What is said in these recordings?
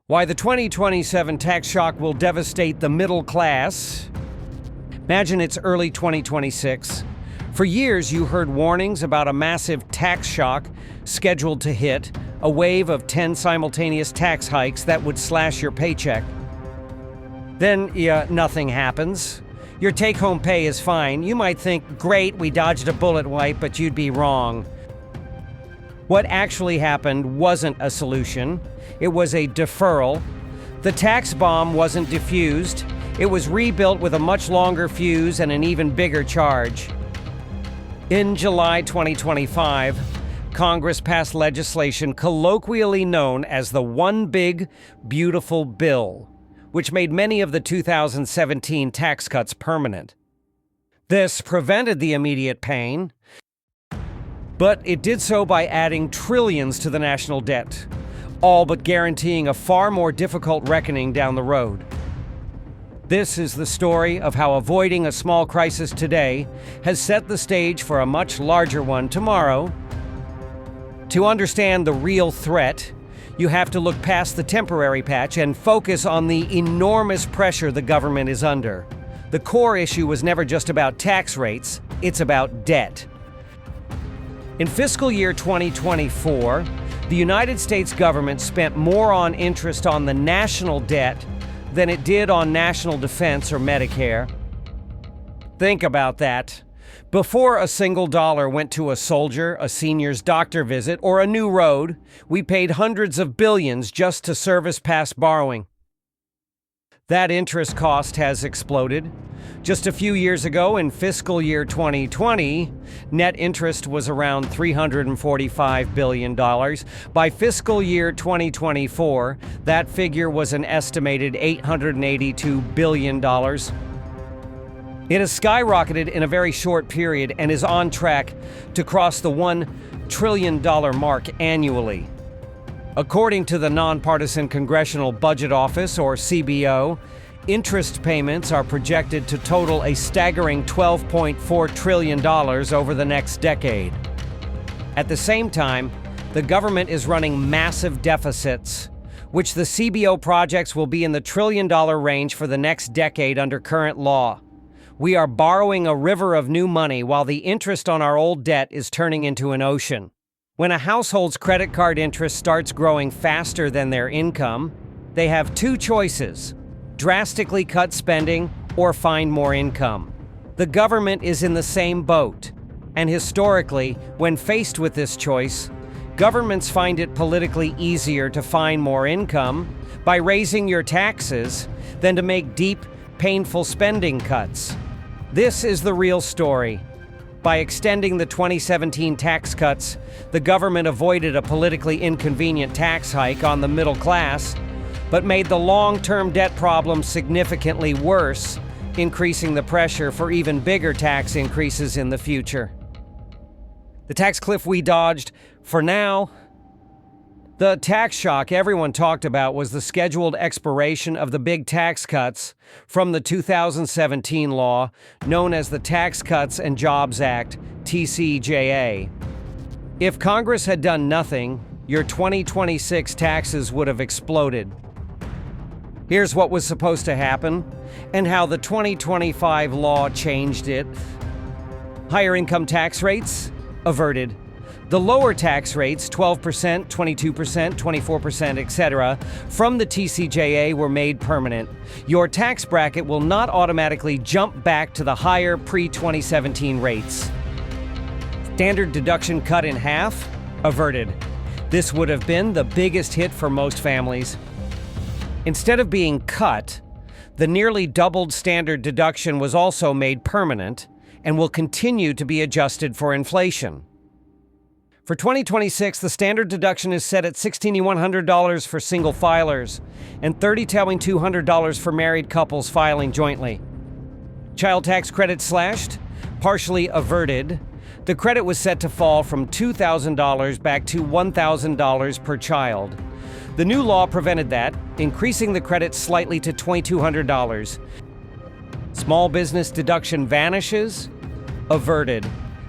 Why the 2027 tax shock will devastate the middle class. Imagine it's early 2026. For years, you heard warnings about a massive tax shock scheduled to hit, a wave of 10 simultaneous tax hikes that would slash your paycheck. Then, nothing happens. Your take-home pay is fine. You might think, great, we dodged a bullet wipe, but you'd be wrong. What actually happened wasn't a solution. It was a deferral. The tax bomb wasn't defused. It was rebuilt with a much longer fuse and an even bigger charge. In July 2025, Congress passed legislation colloquially known as the One Big Beautiful Bill, which made many of the 2017 tax cuts permanent. This prevented the immediate pain, but it did so by adding trillions to the national debt, all but guaranteeing a far more difficult reckoning down the road. This is the story of how avoiding a small crisis today has set the stage for a much larger one tomorrow. To understand the real threat, you have to look past the temporary patch and focus on the enormous pressure the government is under. The core issue was never just about tax rates, it's about debt. In fiscal year 2024, the United States government spent more on interest on the national debt than it did on national defense or Medicare. Think about that. Before a single dollar went to a soldier, a senior's doctor visit, or a new road, we paid hundreds of billions just to service past borrowing. That interest cost has exploded. Just a few years ago, in fiscal year 2020, net interest was around $345 billion. By fiscal year 2024, that figure was an estimated $882 billion. It has skyrocketed in a very short period and is on track to cross the $1 trillion mark annually. According to the Nonpartisan Congressional Budget Office, or CBO, interest payments are projected to total a staggering $12.4 trillion over the next decade. At the same time, the government is running massive deficits, which the CBO projects will be in the trillion-dollar range for the next decade under current law. We are borrowing a river of new money while the interest on our old debt is turning into an ocean. When a household's credit card interest starts growing faster than their income, they have two choices: drastically cut spending or find more income. The government is in the same boat, and historically, when faced with this choice, governments find it politically easier to find more income by raising your taxes than to make deep, painful spending cuts. This is the real story. By extending the 2017 tax cuts, the government avoided a politically inconvenient tax hike on the middle class, but made the long-term debt problem significantly worse, increasing the pressure for even bigger tax increases in the future. The tax cliff we dodged, for now. The tax shock everyone talked about was the scheduled expiration of the big tax cuts from the 2017 law known as the Tax Cuts and Jobs Act, TCJA. If Congress had done nothing, your 2026 taxes would have exploded. Here's what was supposed to happen and how the 2025 law changed it. Higher income tax rates? Averted. The lower tax rates, 12%, 22%, 24%, etc., from the TCJA were made permanent. Your tax bracket will not automatically jump back to the higher pre-2017 rates. Standard deduction cut in half? Averted. This would have been the biggest hit for most families. Instead of being cut, the nearly doubled standard deduction was also made permanent and will continue to be adjusted for inflation. For 2026, the standard deduction is set at $1,600 for single filers and $3,200 for married couples filing jointly. Child tax credit slashed, partially averted. The credit was set to fall from $2,000 back to $1,000 per child. The new law prevented that, increasing the credit slightly to $2,200. Small business deduction vanishes, averted.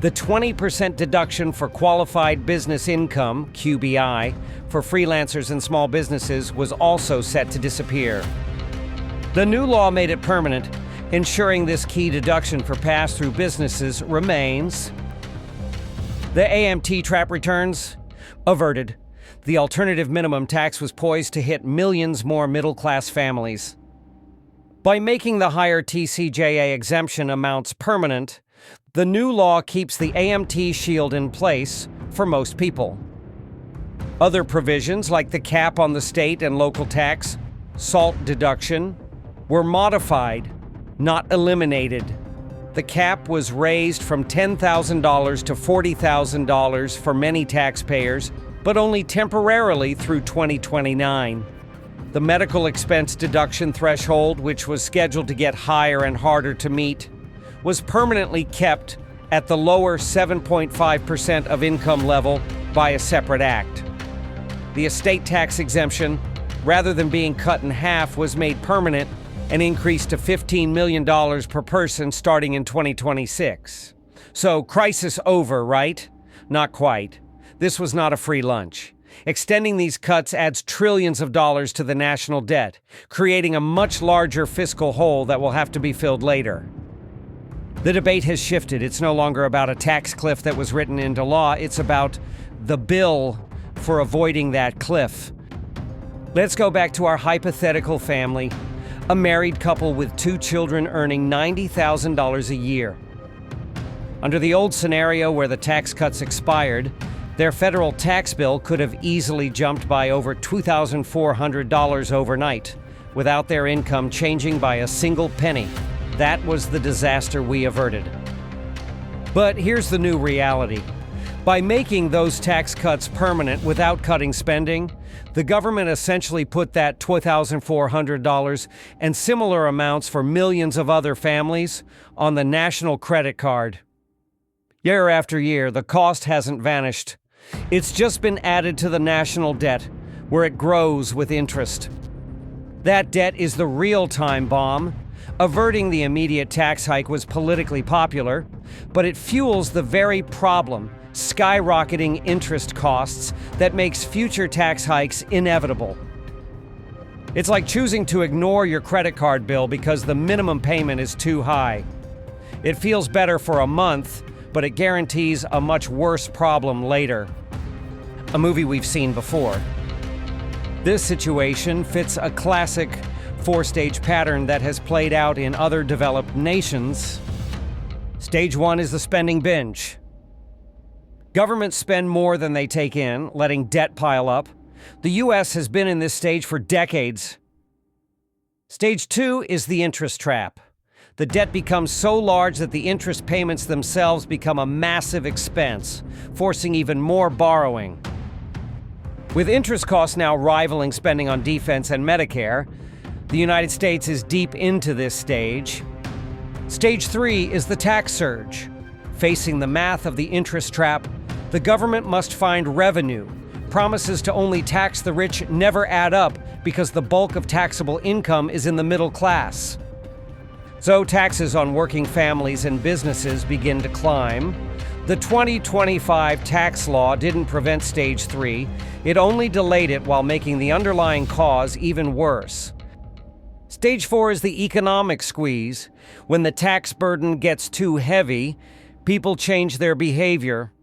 The 20% deduction for qualified business income, QBI, for freelancers and small businesses was also set to disappear. The new law made it permanent, ensuring this key deduction for pass-through businesses remains. The AMT trap returns averted. The alternative minimum tax was poised to hit millions more middle-class families. By making the higher TCJA exemption amounts permanent, the new law keeps the AMT shield in place for most people. Other provisions, like the cap on the state and local tax, SALT deduction, were modified, not eliminated. The cap was raised from $10,000 to $40,000 for many taxpayers, but only temporarily through 2029. The medical expense deduction threshold, which was scheduled to get higher and harder to meet, was permanently kept at the lower 7.5% of income level by a separate act. The estate tax exemption, rather than being cut in half, was made permanent and increased to $15 million per person starting in 2026. So, crisis over, right? Not quite. This was not a free lunch. Extending these cuts adds trillions of dollars to the national debt, creating a much larger fiscal hole that will have to be filled later. The debate has shifted. It's no longer about a tax cliff that was written into law. It's about the bill for avoiding that cliff. Let's go back to our hypothetical family, a married couple with 2 children earning $90,000 a year. Under the old scenario where the tax cuts expired, their federal tax bill could have easily jumped by over $2,400 overnight, without their income changing by a single penny. That was the disaster we averted. But here's the new reality. By making those tax cuts permanent without cutting spending, the government essentially put that $2,400 and similar amounts for millions of other families on the national credit card. Year after year, the cost hasn't vanished. It's just been added to the national debt, where it grows with interest. That debt is the real-time bomb. Averting the immediate tax hike was politically popular, but it fuels the very problem, skyrocketing interest costs, that makes future tax hikes inevitable. It's like choosing to ignore your credit card bill because the minimum payment is too high. It feels better for a month, but it guarantees a much worse problem later. A movie we've seen before. This situation fits a classic 4-stage pattern that has played out in other developed nations. Stage 1 is the spending binge. Governments spend more than they take in, letting debt pile up. The U.S. has been in this stage for decades. Stage 2 is the interest trap. The debt becomes so large that the interest payments themselves become a massive expense, forcing even more borrowing. With interest costs now rivaling spending on defense and Medicare, the United States is deep into this stage. Stage 3 is the tax surge. Facing the math of the interest trap, the government must find revenue. Promises to only tax the rich never add up because the bulk of taxable income is in the middle class. So taxes on working families and businesses begin to climb. The 2025 tax law didn't prevent Stage 3. It only delayed it while making the underlying cause even worse. Stage 4 is the economic squeeze. When the tax burden gets too heavy, people change their behavior.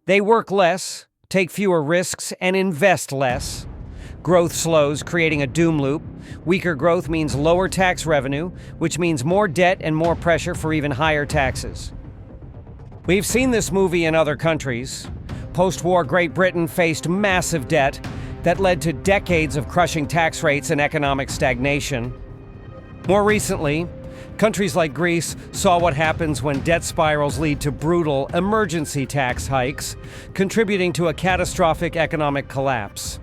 They work less, take fewer risks, and invest less. Growth slows, creating a doom loop. Weaker growth means lower tax revenue, which means more debt and more pressure for even higher taxes. We've seen this movie in other countries. Post-war Great Britain faced massive debt that led to decades of crushing tax rates and economic stagnation. More recently, countries like Greece saw what happens when debt spirals lead to brutal emergency tax hikes, contributing to a catastrophic economic collapse.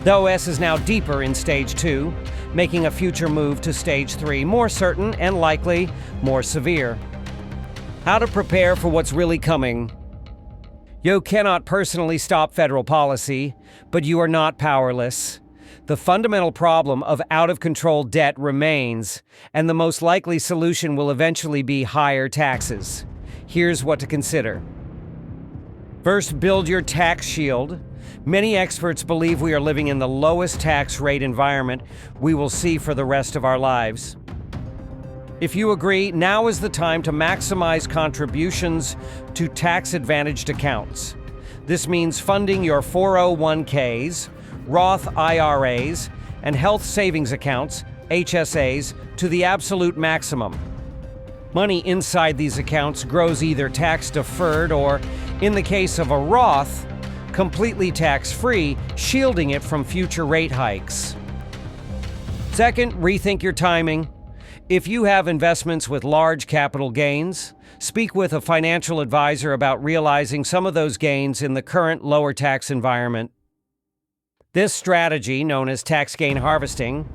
The OS is now deeper in Stage 2, making a future move to Stage 3 more certain and likely more severe. How to prepare for what's really coming. You cannot personally stop federal policy, but you are not powerless. The fundamental problem of out-of-control debt remains, and the most likely solution will eventually be higher taxes. Here's what to consider. First, build your tax shield. Many experts believe we are living in the lowest tax rate environment we will see for the rest of our lives. If you agree, now is the time to maximize contributions to tax-advantaged accounts. This means funding your 401ks, Roth IRAs, and health savings accounts, HSAs, to the absolute maximum. Money inside these accounts grows either tax-deferred or, in the case of a Roth, completely tax-free, shielding it from future rate hikes. Second, rethink your timing. If you have investments with large capital gains, speak with a financial advisor about realizing some of those gains in the current lower tax environment. This strategy, known as tax gain harvesting,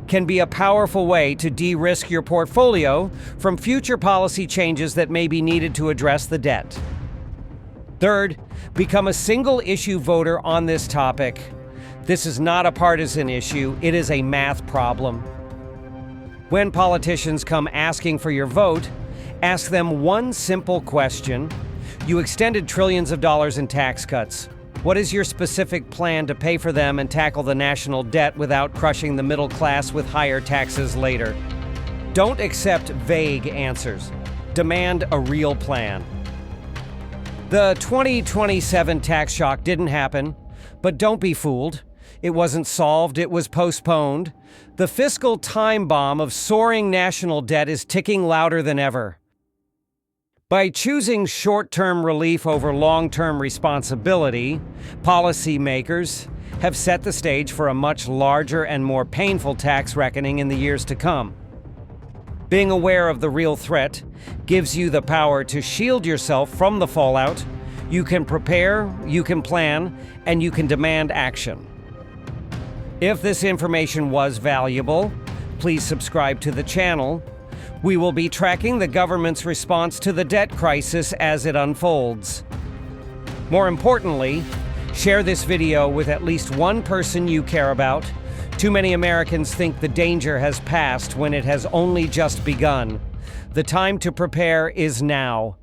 can be a powerful way to de-risk your portfolio from future policy changes that may be needed to address the debt. Third, become a single-issue voter on this topic. This is not a partisan issue, it is a math problem. When politicians come asking for your vote, ask them one simple question. You extended trillions of dollars in tax cuts. What is your specific plan to pay for them and tackle the national debt without crushing the middle class with higher taxes later? Don't accept vague answers. Demand a real plan. The 2027 tax shock didn't happen, but don't be fooled. It wasn't solved, it was postponed. The fiscal time bomb of soaring national debt is ticking louder than ever. By choosing short-term relief over long-term responsibility, policymakers have set the stage for a much larger and more painful tax reckoning in the years to come. Being aware of the real threat gives you the power to shield yourself from the fallout. You can prepare, you can plan, and you can demand action. If this information was valuable, please subscribe to the channel. We will be tracking the government's response to the debt crisis as it unfolds. More importantly, share this video with at least one person you care about. Too many Americans think the danger has passed when it has only just begun. The time to prepare is now.